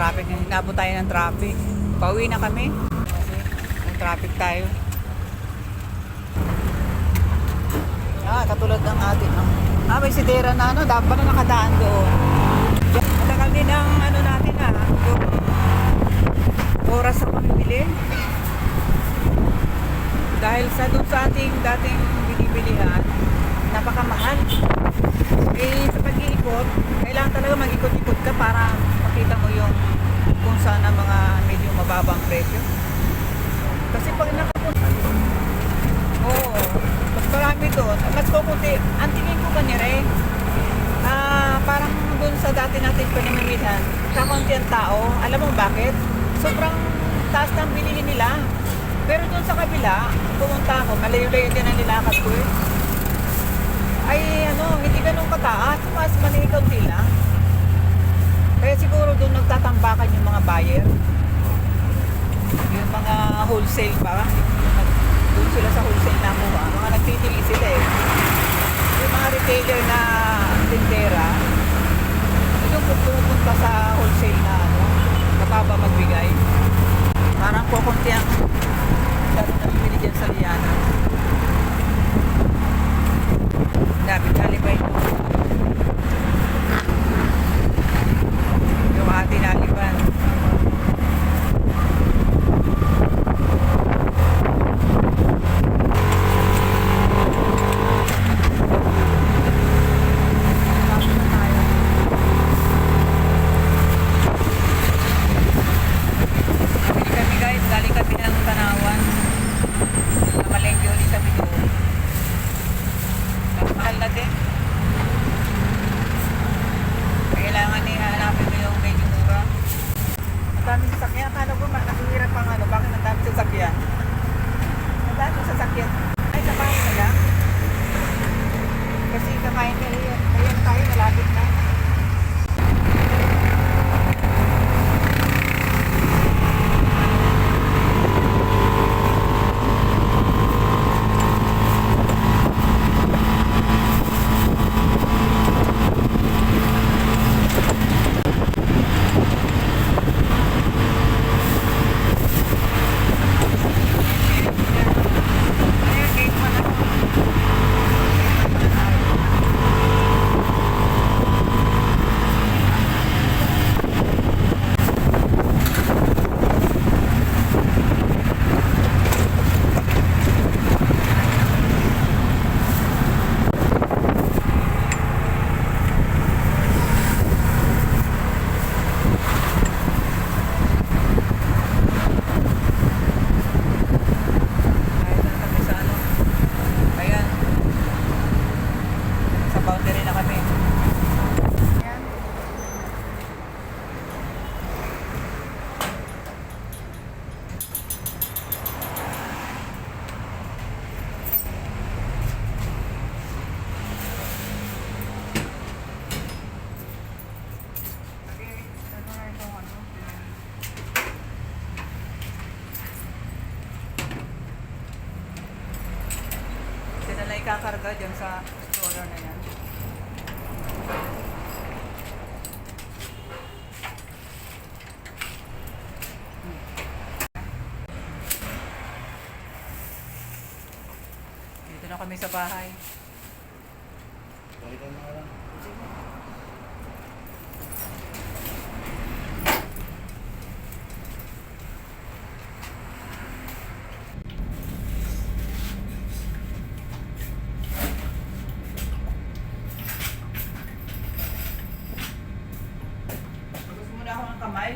traffic. Inabot tayo ng traffic. Pauwi na kami. Kasi ng traffic tayo. Katulad ng atin. May sidera na dapat na nakadaan doon. Matagal din ang natin yung oras sa pamimili. Dahil doon sa ating dating binibilihan, napakamahal. Sa pag-iikot, kailangan talaga mag-ikot-ikot ka para makita mo yung kung saan ang mga medyo mababang presyo. Kasi pag nakapunta, mas marami doon, mas kukunti. Ang tingin ko kanire, parang doon sa dati natin pinamimilhan, kakunti ang tao. Alam mo bakit? Sobrang taas ng bilihin nila. Pero doon sa kabila, pumunta ako, malayo-layo din ang nilakad ko ay hindi ganun kataas, mas maliit-kaunti lang. Kaya siguro doon nagtatambakan yung mga buyer, yung mga wholesale ba, doon sila sa wholesale na kuha, mga nagtitili sila yung mga retailer na tindera, yung pupunta sa wholesale na mababa magbigay, parang kukunti ang dati na bibili dyan sa Liana. Dapat nalibay yung ating naliban. Kami guys, galing kami ng Tanawan. Namalengke ulit kami doon. Mahal na din. Kailangan hanapin mo yung medyo mura. Ang daming sasakyan. Akala ko nakahirap pang bakit ang daming sasakyan? Ang daming sasakyan. Ay, kakain na lang. Kasi kakain na rin. Ayan tayo, malapit na. Ikakarga dyan sa stroller na yan. Dito na kami sa bahay. Balikan mo lang. Kamay.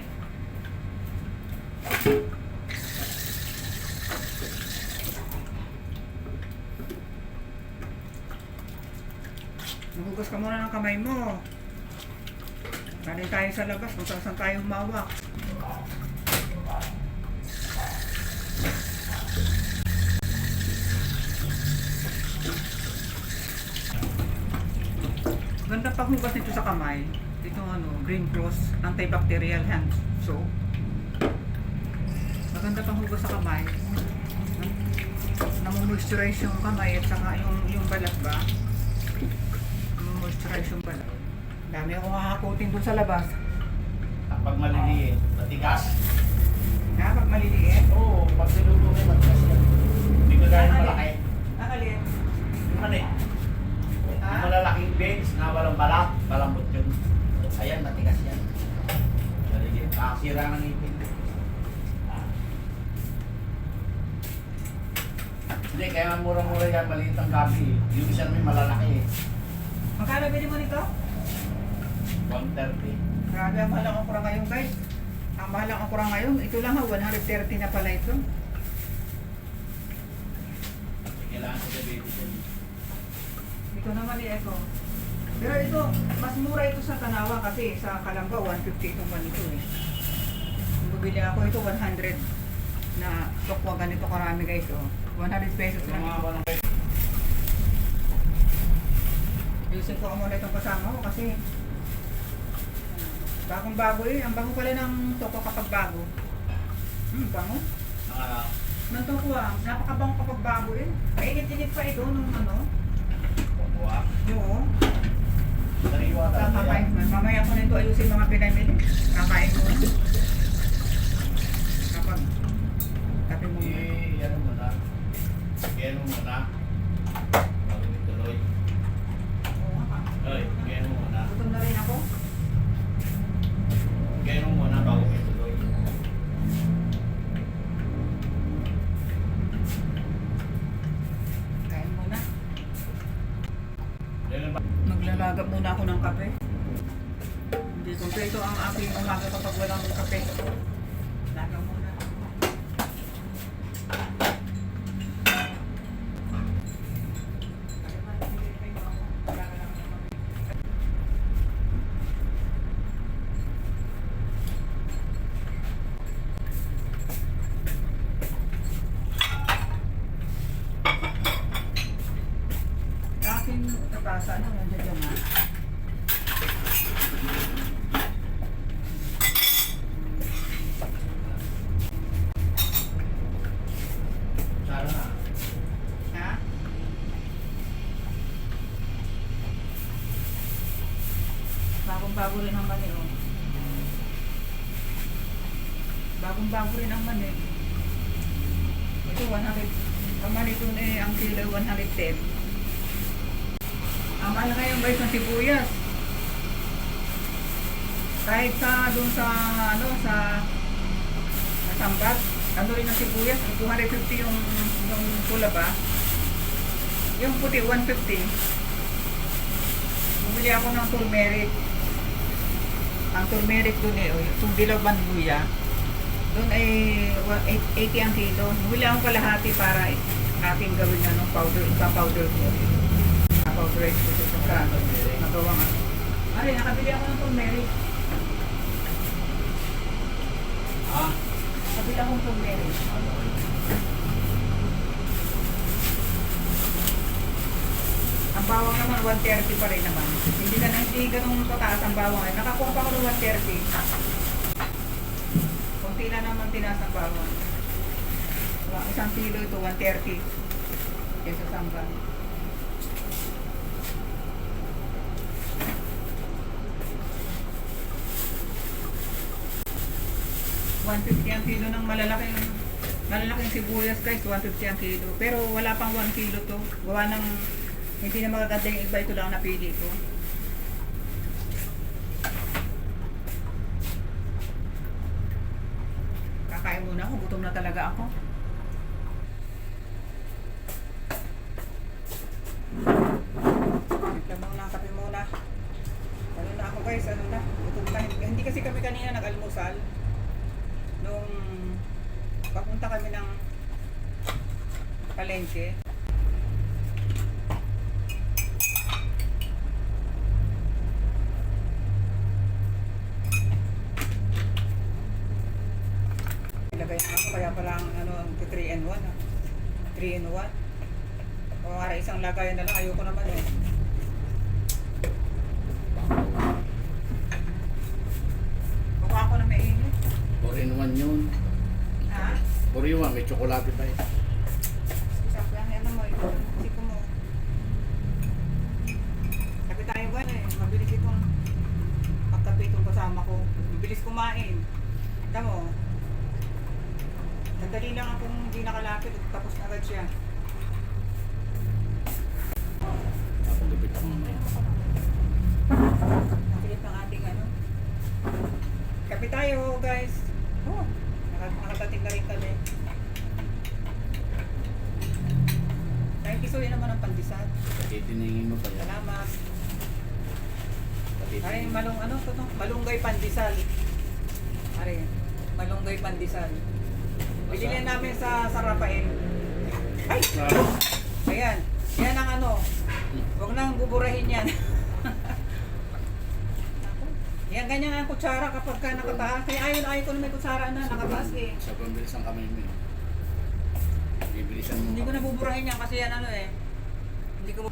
Magugas ka muna ng kamay mo. Galing tayo sa labas kung saan tayo humawak. Ganda paghugas nito sa kamay. Itong Green Cross antibacterial hand soap. Maganda pang hugas sa kamay. Namu-moisturize yung kamay at saka yung balat ba. Namu-moisturize yung balat. Dami akong kakakutin doon sa labas. Pag maliliit, matigas. Pag maliliit. Oo, pag sinuto mo, matigas yan. Hindi ko dahil malaki. Alin? Yung mali. Yung malalaking beans na walang balat, malambot yun. Ayan, matigas yan. Maliliit. Sira ng ngipin. Hindi, kaya murang-mura yan, maliit ang gabi. Yung isa may malalaki eh. Magkano bili mo nito? 130. Grabe, ang mahal ang okra ngayon guys. Ang mahal ang okra ngayon. Ito lang ha, 130 na pala ito. Kailangan ko sa baby din. Ito naman ito. Pero ito, mas mura ito sa Tanawa kasi sa Kalamba 150 itong ganito eh. Bumili ako ito 100 na tokwa ganito karami guys oh. 100 pesos lang ito. Ayusin ko muna itong kasama ko kasi bagong bago eh. Ang bango pala ng toko kapag bago. Bango. Ng toko napakabango kapag bago eh. Mainit-init pa ito nung ano. Oo. Kakain mo. Mamaya ko nito ayusin mga pinamili. Kakain mo. Kapag tabi mo muna. Yan mo na. Yan mo muna. Bago tuloy. Oy, yan mo muna. Gutom na rin ako. Yan mo muna bago tuloy. Kain muna. Yan ba? Maglalagap muna ako ng kape. Hindi kompleto ang aking umaga kapag walang kape. Lagaw muna. Aking tatasa na nandiyan dyan ha. Sana na. Ha? Bagong-bago rin ang mani oh. Bagong-bago rin ang mani. Ito 100. Ang mani ito eh, ang kilo 110. Ang mahal ngayon guys ng sibuyas. Kahit sa doon sa ano sa Sambat, ano rin ang sibuyas, 250 yung pula ba? Yung puti 150. Bumili ako ng turmeric. Ang turmeric doon eh, yung dilaw banbuya. Doon ay 80 ang kilo. Bumili ako kalahati para ating gawin na ng powder, ipa-powder ko. Powder ko sa nagawa nga. Ay, nakabili ako ng turmeric. Nakabili akong turmeric. Ang bawang naman 130 pa rin naman. Hindi ganun kataas ang bawang. Nakakuha pa ako ng 130. Kunti na naman tinaas ang bawang. Isang kilo ito 130. Kesa samban. 150 ang kilo ng malalaking sibuyas guys, 150 ang kilo. Pero wala pang 1 kilo to. Gawa ng hindi na magaganda yung iba, ito lang napili ko. Kakain muna ako, gutom na talaga ako. Lamang na, kape muna. Ano na ako guys, ano na, gutom na. Hindi kasi kami kanina nag-almusal. Nung papunta kami ng palengke. Ilagay na ako, kaya pala ang ano, 3 in 1 3 in 1. O para isang lagay na lang, ayoko naman eh. Kukuha ako na mainit. 4 in 1 yun. Ha? 4 in 1, may tsokolate pa eh. Isang lang yan mo, ito. Siko mo. Sabi tayo ba eh, mabilis itong pagkape itong kasama ko. bilis kumain. Kita mo, sandali lang akong hindi nakalapit at tapos na agad siya. Napagupit ako mamaya. Nakilit ng ating ano. Kape tayo, guys. Oh, nakatating na rin kami. Kahit isuyin naman ang pandesal. Titiningin mo pa yan. Salamat. Titiningin. Ay, ano to? Malunggay pandesal. Are, malunggay pandesal. Bilhin namin sa Rafael. Ay! Ayan. Yan ang ano. Huwag nang buburahin yan. Yan, ganyan ang kutsara kapag ka nakataas. Kaya ayaw ko na may kutsara na nakataas eh. Sa pambilis ang kamay mo eh. Bibilisan mo. Hindi ko na buburahin yan kasi yan ano eh. Hindi ko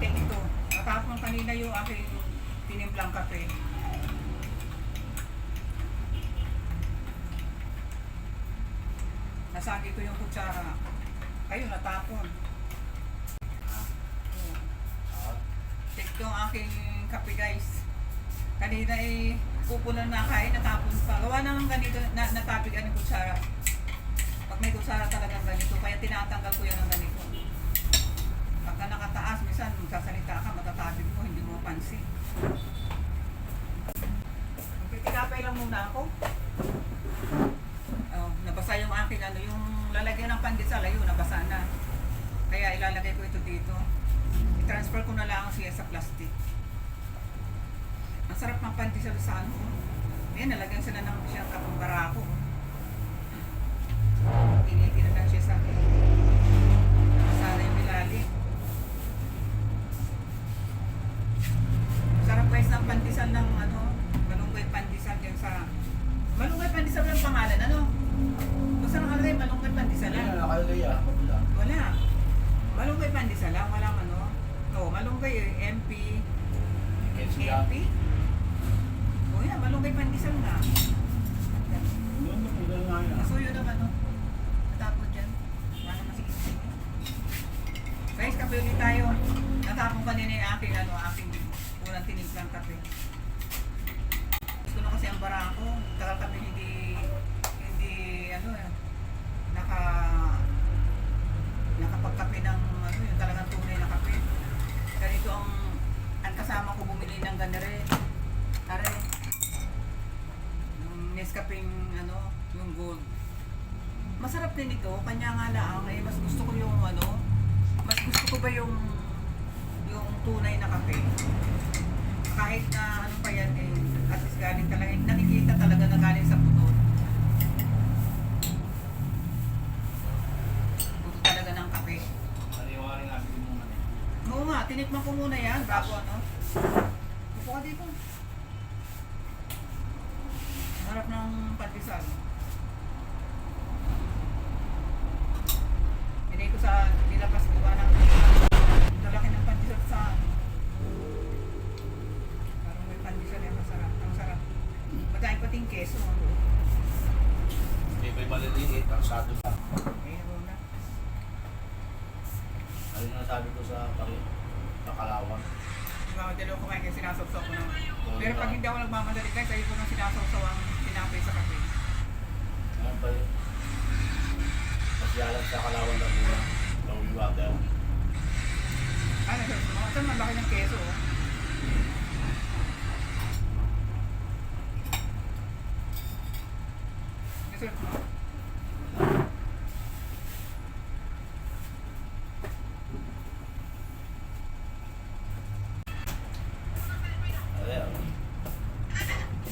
ito. Natapon kanina yung aking tinimplang kape. Nasagi ko yung kutsara. Ayun, natapon. Check ko ang aking kape guys. Kanina eh, pupunan na kain, natapon pa. Gawa naman ganito, natapigan yung kutsara. Pag may kutsara talagang ganito, kaya tinatanggal ko yan ng ganito. Pagka nakataas, minsan magsasalita ka, matatapig mo, hindi mo pansin. Magpitikapay lang muna ako. Oh, nabasa yung aking ano, yung lalagyan ng pandesal, ayun, nabasa na. Kaya ilalagay ko ito dito. I-transfer ko na lang siya sa plastic. Ang sarap ng pandesal sa ano. Ayan, nalagyan sila ng siyang kapang barako. Pinitin na lang siya sa sana yung ilalim. Sarap guys ng pandesal ng ano, malunggay pandesal dyan sa... Malunggay pandesal yung pangalan, ano? Kung saan nakalagay, malunggay pandesal lang? Ayan, nakalagay ah. Wala. Wala. Malunggay pandesal lang, walang ano. Oo, malunggay eh, MP. MP? O yan, malunggay pandesal na. Nasuyo naman, no? Natapon dyan. Wala masigit. Guys, kape ulit tayo. Natapon kanina yung aking, ano, aking unang tinimplang kape. Gusto na kasi ang barako. Tagal kami hindi, ano, nakapagkape ng, ano, yung talagang tunay na kape. Ganito ang kasama ko bumili ng ganere. Are, yung Nescafe, ano, yung gold. Masarap din ito, kanya nga lang, eh, mas gusto ko yung, ano, mas gusto ko ba yung tunay na kape. Kahit na, ano pa yan, eh, at least galing talaga, nakikita talaga na galing sa puto. Puto talaga ng kape. Naniwari nga, bigyan mo man eh. Oo nga, tinikman ko muna yan, bago ano. Upo ka dito. Harap ng pandesal. Hindi ko sa nilabas ko ba ng talaki ng pandesal sa ano. Parang may pandesal yan, masarap. Ang sarap. Madami pating keso. Hindi ko'y maliliit, ang sado pa. Mayroon na. Ano na sabi ko sa Kalawang. Nagmamadali ako kumain kaya sinasawsaw ko naman. Pero pag hindi ako nagmamadali guys, ayun ko nang sinasawsaw ang tinapay sa kape. Ano ba yun? Pasyalan sa Kalawang Laguna. Lowy water. Ano, saan malaki ng keso oh. Yes, sir. Ayan.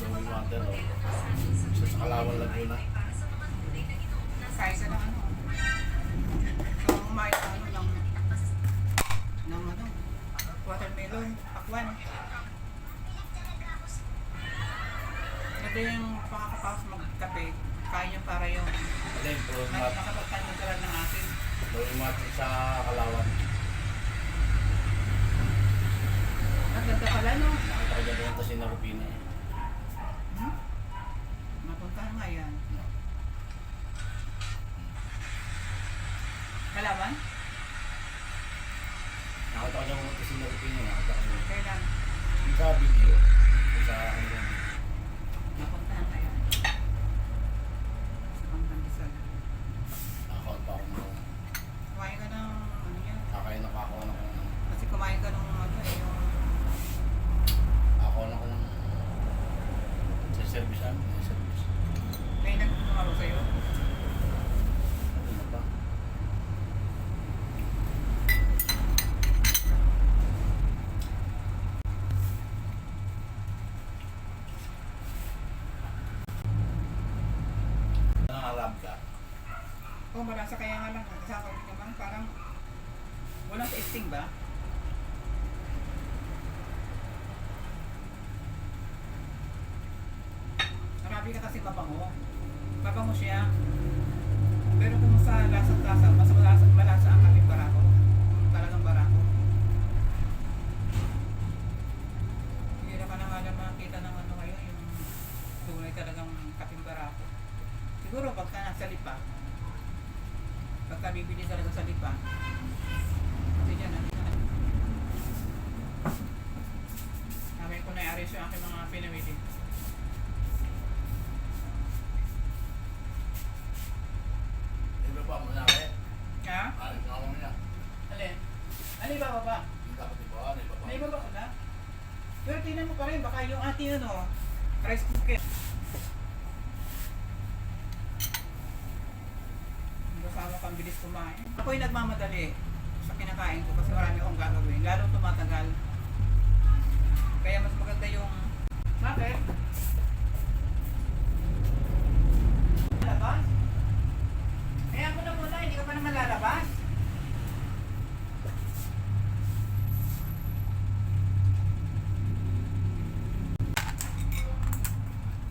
Lowy water o. Isa sa Kalawang Laguna. Kahit na ano. So, kumain na ano ng ano, watermelon, pakwan. Ito yung pakakapasok magkape, kain yung para yung Ano yung puro mat? nakapagtanong ka lang ng akin. Lowy water sa Kalawang. Ang ganda pala no? Nakita ko dyan pumunta si Narupina eh. Mapuntahan nga yan. Kalaban? Nakita ko dyan pumunta si Narupina eh. Sa video. Sa hanggang Napuntahan kayo. Sa Pangkandisal. account pa ako mo. Kumain ka ng ano yan? Kakain na pa ako ng Kasi kumain ka ng ano eh, yung ako na kung sa service amin. Sa service. may nagtumaro sa'yo. Ano na ba? Nangangarap ka. Oh, malasa kaya nga lang. Kasama ko naman parang walang tasting ba? Marami ka kasi mabango. Mabango siya. Pero kung sa lasa-lasa, mas malasa ang kaming barako. Talagang barako. Hindi na ka na nga makita ng ano ngayon, yung tunay talagang kaping barako. Siguro pagka nasa lipa, pagka bibili talaga sa lipa, kasi dyan, namin ko na-arrange yung aking mga pinamili. Iba pa mo na kayo. Ha? Alis na ako niya. Alin? Ano iba ba? Hindi dapat iba. Ano iba pa? May iba ba ko na? Pero tingnan mo pa rin, baka yung ating ano, rice cooker. Kasama pang bilis kumain. Ako yung nagmamadali sa kinakain ko kasi marami akong gagawin. Lalo tumatagal. Kaya mas maganda yung... Bakit? Lalabas? Kaya mo na muna, hindi ka pa naman lalabas.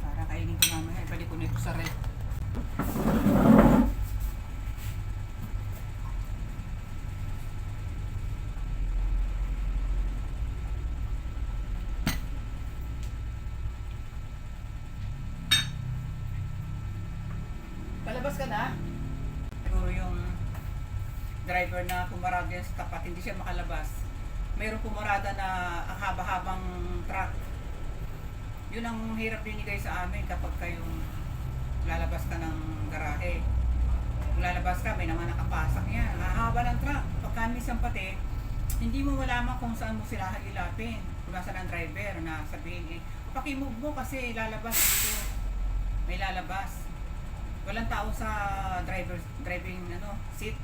Para kainin ko mamaya, ibalik ko nito sa ref. Palabas ka na? Siguro yung driver na pumarada yan sa tapat, hindi siya makalabas. Mayroong pumarada na ang haba-habang truck. Yun ang hirap binigay sa amin kapag kayong lalabas ka ng garahe. Kung lalabas ka, may naman nakapasak yan. Hahaba ng truck. Pagka minsan pati, hindi mo malaman kung saan mo sila hagilapin. Kung nasa ng driver na sabihin, pakimove mo kasi lalabas dito. May lalabas. Walang tao sa driving seat.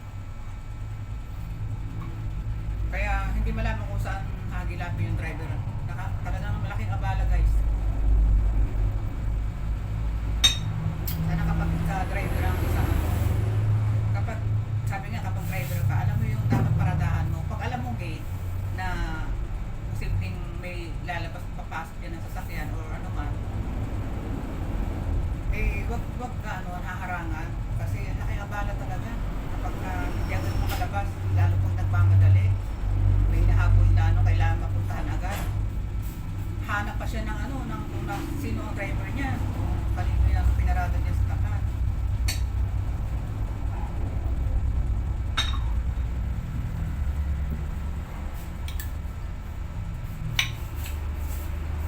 Kaya hindi malaman kung saan hagilapin yung driver. Talagang malaking abala, guys. Sana kapag driver ang isang kapag sabi nga kapag driver ka, alam mo yung dapat paradahan mo. Pag alam mo gate na posibleng may lalabas papasok yan ng sasakyan or ano man, wag ka haharangan kasi laking abala talaga kapag hindi agad makalabas, lalo kung nagmamadali, may nahabol na kailangan mapuntahan agad, hanap pa siya ng kung sino ang driver niya, kung kanino yung pinarada niya sa tapat.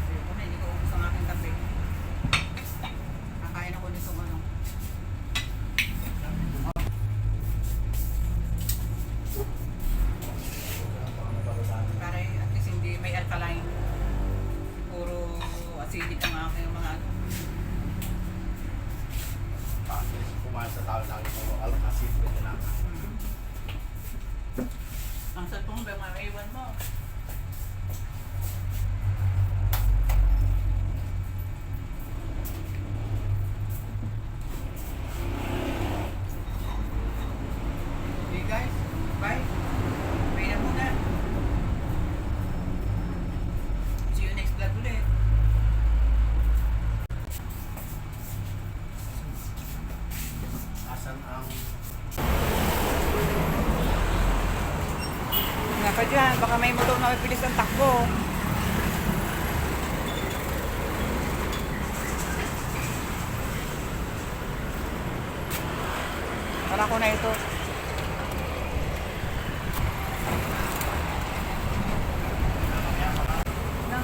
Ayoko na, hindi ko ubos ang aking kape. Kakain ako nitong para at least hindi may alkaline. Puro acidic ang aking mga Kumain sa tao lagi mo. Alam-asid ka na lang. Ang cellphone ba maiwan mo? Okay guys, bye. Bye na muna. See you next vlog ulit. Asan ang... Nga ka dyan, baka may motor na mapilis ang takbo. Wala ko na ito. Na?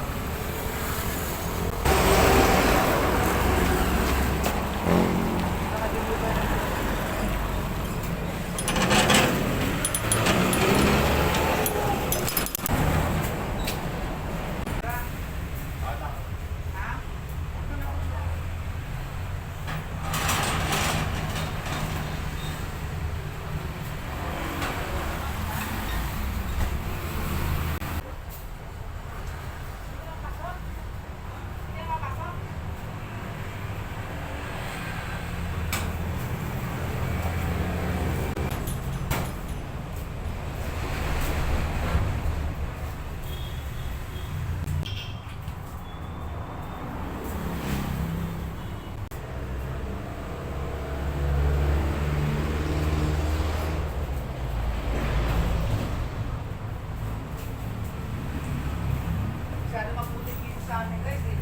sa amin guys eh.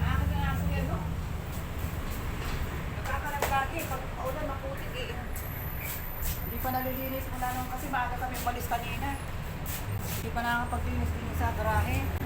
Akin na aso yan no. Nagkakalag lagi. Pag paulan maputik eh. Hindi pa nalilinis mula nung kasi maaga kami umalis kanina. Hindi pa nakakapaglinis din sa garahe.